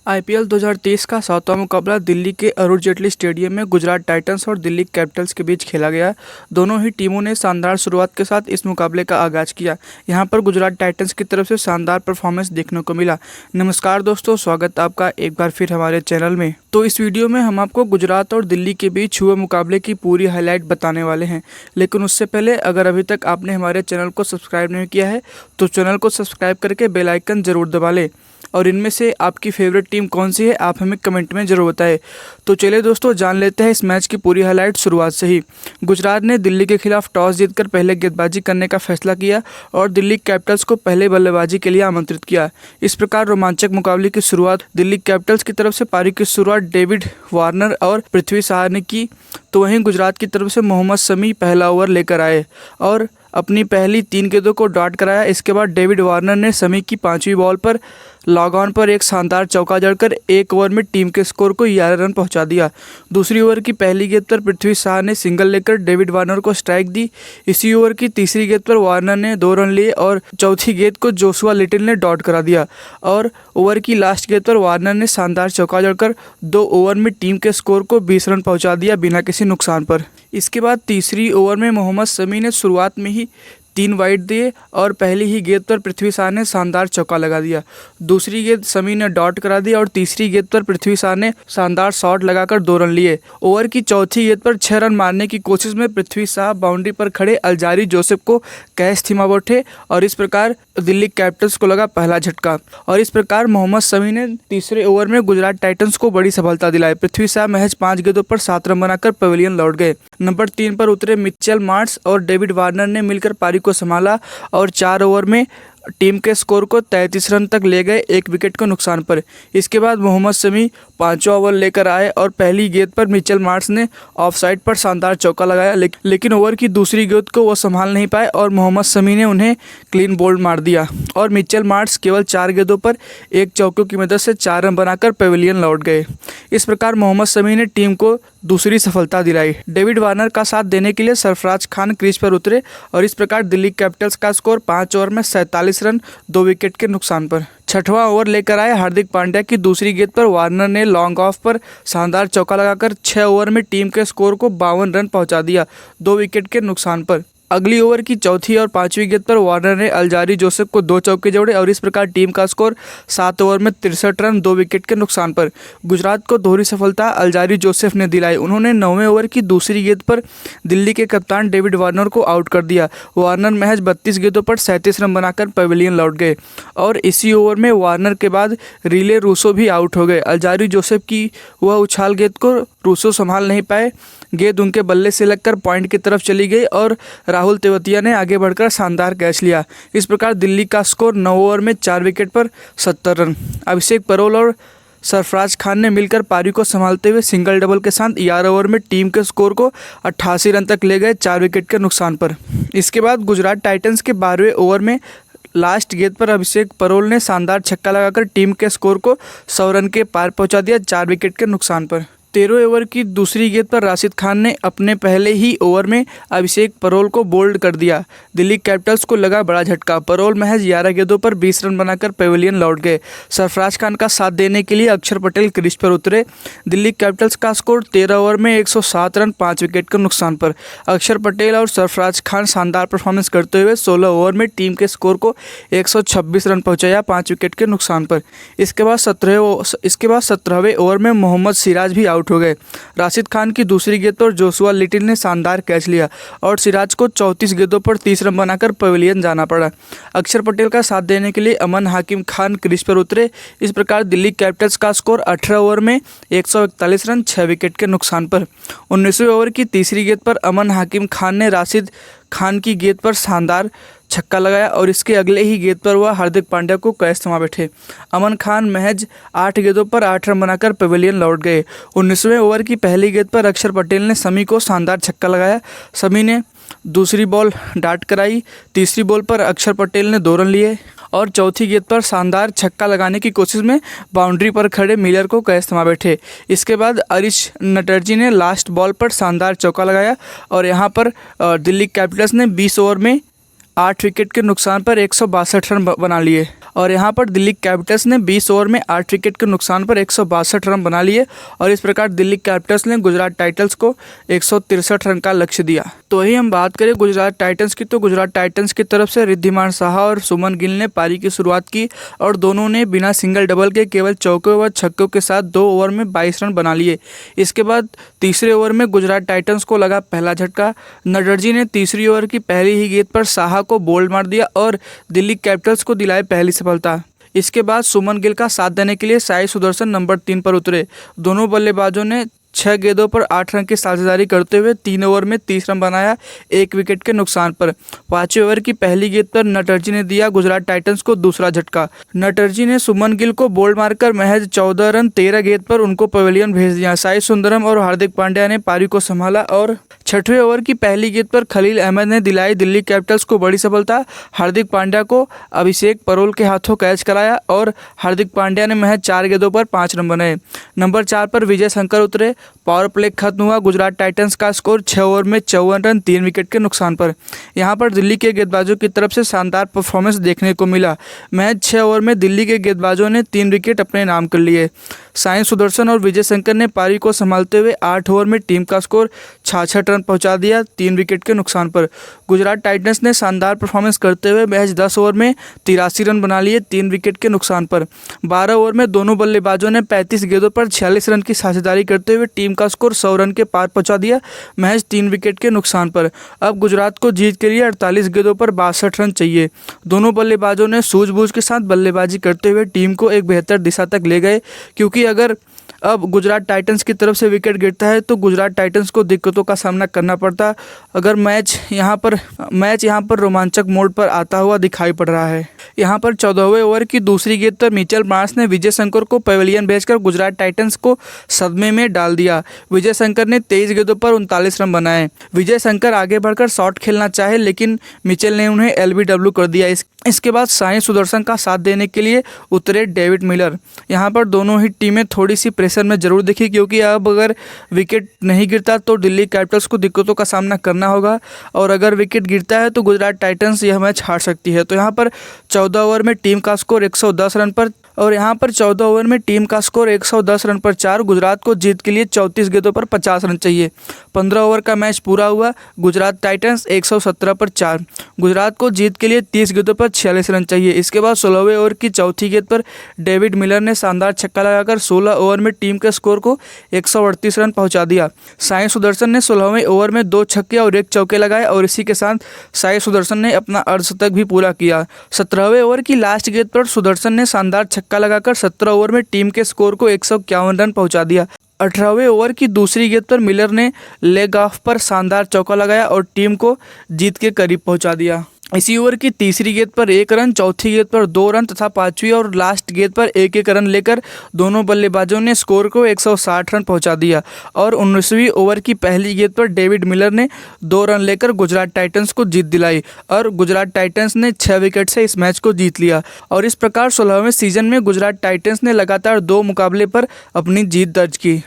IPL 2023 का सातवां मुकाबला दिल्ली के अरुण जेटली स्टेडियम में गुजरात टाइटंस और दिल्ली कैपिटल्स के बीच खेला गया। दोनों ही टीमों ने शानदार शुरुआत के साथ इस मुकाबले का आगाज किया। यहां पर गुजरात टाइटंस की तरफ से शानदार परफॉर्मेंस देखने को मिला। नमस्कार दोस्तों, स्वागत आपका एक बार फिर हमारे चैनल में। तो इस वीडियो में हम आपको गुजरात और दिल्ली के बीच हुए मुकाबले की पूरी हाईलाइट बताने वाले हैं। लेकिन उससे पहले अगर अभी तक आपने हमारे चैनल को सब्सक्राइब नहीं किया है तो चैनल को सब्सक्राइब करके बेल आइकन जरूर दबा लें। और इनमें से आपकी फेवरेट टीम कौन सी है आप हमें कमेंट में ज़रूर बताएं। तो चलिए दोस्तों, जान लेते हैं इस मैच की पूरी हाईलाइट शुरुआत से ही। गुजरात ने दिल्ली के खिलाफ टॉस जीतकर पहले गेंदबाजी करने का फैसला किया और दिल्ली कैपिटल्स को पहले बल्लेबाजी के लिए आमंत्रित किया। इस प्रकार रोमांचक मुकाबले की शुरुआत दिल्ली कैपिटल्स की तरफ से पारी की शुरुआत डेविड वार्नर और पृथ्वी शॉ ने की, तो वहीं गुजरात की तरफ से मोहम्मद शमी पहला ओवर लेकर आए और अपनी पहली 3 गेंदों को डॉट कराया। इसके बाद डेविड वार्नर ने शमी की 5वीं बॉल पर लॉग ऑन पर एक शानदार चौका जड़कर 1 ओवर में टीम के स्कोर को 11 रन पहुंचा दिया। दूसरी ओवर की पहली गेंद पर पृथ्वी शॉ ने सिंगल लेकर डेविड वार्नर को स्ट्राइक दी। इसी ओवर की तीसरी गेंद पर वार्नर ने 2 रन लिए और चौथी गेंद को जोशुआ लिटिल ने डॉट करा दिया और ओवर की लास्ट गेंद पर वार्नर ने शानदार चौका जड़कर 2 ओवर में टीम के स्कोर को 20 रन पहुंचा दिया बिना किसी नुकसान पर। इसके बाद तीसरी ओवर में मोहम्मद शमी ने शुरुआत में ही 3 वाइड दिए और पहली ही गेंद पर पृथ्वी शॉ ने शानदार चौका लगा दिया। दूसरी गेंद शमी ने डॉट करा दी और तीसरी गेंद पर पृथ्वी शॉ ने शानदार शॉट लगाकर 2 रन लिए। ओवर की चौथी गेंद पर 6 रन मारने की कोशिश में पृथ्वी शॉ बाउंड्री पर खड़े अल्जारी जोसेफ को कैच थमा बैठे और इस प्रकार दिल्ली कैपिटल्स को लगा पहला झटका। और इस प्रकार मोहम्मद शमी ने तीसरे ओवर में गुजरात टाइटंस को बड़ी सफलता दिलाई। पृथ्वी शॉ महज 5 गेंदों पर 7 रन बनाकर पवेलियन लौट गए। नंबर 3 पर उतरे मिचेल मार्श और डेविड वार्नर ने मिलकर पारी को संभाला और 4 ओवर में टीम के स्कोर को 33 रन तक ले गए 1 विकेट के नुकसान पर। इसके बाद मोहम्मद शमी 5वां ओवर लेकर आए और पहली गेंद पर मिचेल मार्श ने ऑफसाइड पर शानदार चौका लगाया, लेकिन ओवर की दूसरी गेंद को वो संभाल नहीं पाए और मोहम्मद शमी ने उन्हें क्लीन बोल्ड मार दिया और मिचेल मार्श केवल 4 गेंदों पर 1 चौके की मदद से 4 रन बनाकर पवेलियन लौट गए। इस प्रकार मोहम्मद शमी ने टीम को दूसरी सफलता दिलाई। डेविड वार्नर का साथ देने के लिए सरफराज खान क्रीज पर उतरे और इस प्रकार दिल्ली कैपिटल्स का स्कोर 5 ओवर में 47 रन 2 विकेट के नुकसान पर। 6वां ओवर लेकर आए हार्दिक पांड्या की दूसरी गेंद पर वार्नर ने लॉन्ग ऑफ पर शानदार चौका लगाकर 6 ओवर में टीम के स्कोर को 52 रन पहुंचा दिया 2 विकेट के नुकसान पर। अगली ओवर की चौथी और 5वीं गेंद पर वार्नर ने अल्जारी जोसेफ को 2 चौके जोड़े और इस प्रकार टीम का स्कोर 7 ओवर में 63 रन 2 विकेट के नुकसान पर। गुजरात को दोहरी सफलता अल्जारी जोसेफ ने दिलाई। उन्होंने 9वें ओवर की दूसरी गेंद पर दिल्ली के कप्तान डेविड वार्नर को आउट कर दिया। वार्नर महज 32 गेंदों पर 37 रन बनाकर पवेलियन लौट गए और इसी ओवर में वार्नर के बाद रिले रूसो भी आउट हो गए। अल्जारी जोसेफ की वह उछाल गेंद को रूसो संभाल नहीं पाए। गेंद उनके बल्ले से लगकर पॉइंट की तरफ चली गई और राहुल तेवतिया ने आगे बढ़कर शानदार कैच लिया। इस प्रकार दिल्ली का स्कोर 9 ओवर में 4 विकेट पर 70 रन। अभिषेक परोल और सरफराज खान ने मिलकर पारी को संभालते हुए सिंगल डबल के साथ 11 ओवर में टीम के स्कोर को 88 रन तक ले गए 4 विकेट के नुकसान पर। इसके बाद गुजरात टाइटंस के 12वें ओवर में लास्ट गेंद पर अभिषेक परोल ने शानदार छक्का लगाकर टीम के स्कोर को 100 रन के पार पहुंचा दिया 4 विकेट के नुकसान पर। 13वें ओवर की दूसरी गेंद पर राशिद खान ने अपने पहले ही ओवर में अभिषेक परोल को बोल्ड कर दिया। दिल्ली कैपिटल्स को लगा बड़ा झटका। परोल महज 11 गेंदों पर 20 रन बनाकर पवेलियन लौट गए। सरफराज खान का साथ देने के लिए अक्षर पटेल क्रीज पर उतरे। दिल्ली कैपिटल्स का स्कोर 13 ओवर में 107 रन 5 विकेट के नुकसान पर। अक्षर पटेल और सरफराज खान शानदार परफॉर्मेंस करते हुए 16 ओवर में टीम के स्कोर को 126 रन पहुंचाया 5 विकेट के नुकसान पर। इसके बाद 17वें ओवर में मोहम्मद सिराज भी आउट हो गए। राशिद खान की दूसरी गेंद पर जोशुआ लिटिल ने शानदार कैच लिया और सिराज को 34 गेंदों पर 30 रन बनाकर पवेलियन जाना पड़ा। अक्षर पटेल का साथ देने के लिए अमन हाकिम खान क्रीज पर उतरे। इस प्रकार दिल्ली कैपिटल्स का स्कोर 18 ओवर में 141 रन 6 विकेट के नुकसान पर। 19वें ओवर की तीसरी गेंद पर अमन हाकिम खान ने राशिद खान की गेंद पर शानदार छक्का लगाया और इसके अगले ही गेंद पर वह हार्दिक पांड्या को कैच थमा बैठे। अमन खान महज 8 गेंदों पर 8 रन बनाकर पवेलियन लौट गए। 19वें ओवर की पहली गेंद पर अक्षर पटेल ने शमी को शानदार छक्का लगाया। शमी ने दूसरी बॉल डाट कराई। तीसरी बॉल पर अक्षर पटेल ने 2 रन लिए और चौथी गेंद पर शानदार छक्का लगाने की कोशिश में बाउंड्री पर खड़े मिलर को कैच थमा बैठे। इसके बाद अरिश नटर्जी ने लास्ट बॉल पर शानदार चौका लगाया और यहाँ पर दिल्ली कैपिटल्स ने 20 ओवर में 8 विकेट के नुकसान पर 162 रन बना लिए। और यहाँ पर दिल्ली कैपिटल्स ने 20 ओवर में 8 विकेट के नुकसान पर 162 रन बना लिए और इस प्रकार दिल्ली कैपिटल्स ने गुजरात टाइटंस को 163 रन का लक्ष्य दिया। तो वही हम बात करें गुजरात टाइटंस की, तो गुजरात टाइटंस की तरफ से रिद्धिमान साहा और सुमन गिल ने पारी की शुरुआत की और दोनों ने बिना सिंगल डबल के केवल चौकों व छक्कों के साथ 2 ओवर में 22 रन बना लिए। इसके बाद तीसरे ओवर में गुजरात टाइटंस को लगा पहला झटका। नटर्जी ने तीसरी ओवर की पहली ही गेंद पर साहा को बोल्ड मार दिया और दिल्ली कैपिटल्स को दिलाई पहली सफलता। इसके बाद सुमन गिल का साथ देने के लिए साई सुदर्शन नंबर 3 पर उतरे। दोनों बल्लेबाजों ने 6 गेंदों पर 8 रन की साझेदारी करते हुए 3 ओवर में 30 रन बनाया 1 विकेट के नुकसान पर। 5वें ओवर की पहली गेंद पर नटर्जी ने दिया गुजरात टाइटंस को दूसरा झटका। नटर्जी ने सुमन गिल को बोल्ड मारकर महज 14 रन 13 गेंद पर उनको पवेलियन भेज दिया। साई सुंदरम और हार्दिक पांड्या ने पारी को संभाला और 6वें ओवर की पहली गेंद पर खलील अहमद ने दिलाई दिल्ली कैपिटल्स को बड़ी सफलता। हार्दिक पांड्या को अभिषेक परोल के हाथों कैच कराया और हार्दिक पांड्या ने महज 4 गेंदों पर 5 रन बनाए। नंबर 4 पर विजय शंकर उतरे। पावर प्ले खत्म हुआ। गुजरात टाइटंस का स्कोर 6 ओवर में 54 रन 3 विकेट के नुकसान पर। यहां पर दिल्ली के गेंदबाजों की तरफ से शानदार परफॉर्मेंस देखने को मिला। महज 6 ओवर में दिल्ली के गेंदबाजों ने 3 विकेट अपने नाम कर लिए। साई सुदर्शन और विजय शंकर ने पारी को संभालते हुए 8 ओवर में टीम का स्कोर 66 रन पहुंचा दिया 3 विकेट के नुकसान पर। गुजरात टाइटंस ने शानदार परफॉर्मेंस करते हुए महज 10 ओवर में 83 रन बना लिए 3 विकेट के नुकसान पर। 12 ओवर में दोनों बल्लेबाजों ने 35 गेंदों पर 46 रन की साझेदारी करते हुए टीम का स्कोर 100 रन के पार पहुंचा दिया महज 3 विकेट के नुकसान पर। अब गुजरात को जीत के लिए 48 गेंदों पर 62 रन चाहिए। दोनों बल्लेबाजों ने सूझबूझ के साथ बल्लेबाजी करते हुए टीम को एक बेहतर दिशा तक ले गए, क्योंकि अगर अब गुजरात टाइटंस की तरफ से विकेट गिरता है तो गुजरात टाइटंस को दिक्कतों का सामना करना पड़ता। अगर मैच यहाँ पर रोमांचक मोड पर आता हुआ दिखाई पड़ रहा है। यहाँ पर 14वें ओवर की दूसरी गेंद पर मिचेल मार्श ने विजय शंकर को पवेलियन भेजकर गुजरात टाइटंस को सदमे में डाल दिया। विजय शंकर ने 23 गेंदों पर 39 रन बनाए। विजय शंकर आगे बढ़कर शॉट खेलना चाहे लेकिन मिचेल ने उन्हें एलबीडब्ल्यू कर दिया। इसके बाद साई सुदर्शन का साथ देने के लिए उतरे डेविड मिलर। यहाँ पर दोनों ही टीमें थोड़ी सी प्रेशर में जरूर दिखी, क्योंकि अब अगर विकेट नहीं गिरता तो दिल्ली कैपिटल्स को दिक्कतों का सामना करना होगा और अगर विकेट गिरता है तो गुजरात टाइटंस यह मैच हार सकती है। तो यहाँ पर 14 ओवर में टीम का स्कोर 110 रन पर 4। गुजरात को जीत के लिए 34 गेंदों पर 50 रन चाहिए। 15 ओवर का मैच पूरा हुआ। गुजरात टाइटंस 117 पर 4। गुजरात को जीत के लिए 30 गेंदों पर 46 रन चाहिए। इसके बाद 16वें ओवर की चौथी गेंद पर डेविड मिलर ने शानदार छक्का लगाकर 16 ओवर में टीम के स्कोर को 138 रन पहुंचा दिया। साई सुदर्शन ने 16वें ओवर में 2 छक्के और 1 चौके लगाए और इसी के साथ साई सुदर्शन ने अपना अर्धशतक भी पूरा किया। 17वें ओवर की लास्ट गेंद पर सुदर्शन ने शानदार छक्का लगाकर 17 ओवर में टीम के स्कोर को 151 रन पहुंचा दिया। 18वें ओवर की दूसरी गेंद पर मिलर ने लेग ऑफ पर शानदार चौका लगाया और टीम को जीत के करीब पहुंचा दिया। इसी ओवर की तीसरी गेंद पर 1 रन, चौथी गेंद पर 2 रन तथा 5वीं और लास्ट गेंद पर 1-1 रन लेकर दोनों बल्लेबाजों ने स्कोर को 160 रन पहुंचा दिया और 19वीं ओवर की पहली गेंद पर डेविड मिलर ने 2 रन लेकर गुजरात टाइटंस को जीत दिलाई और गुजरात टाइटंस ने 6 विकेट से इस मैच को जीत लिया। और इस प्रकार 16वें सीजन में गुजरात टाइटंस ने लगातार 2 मुकाबले पर अपनी जीत दर्ज की।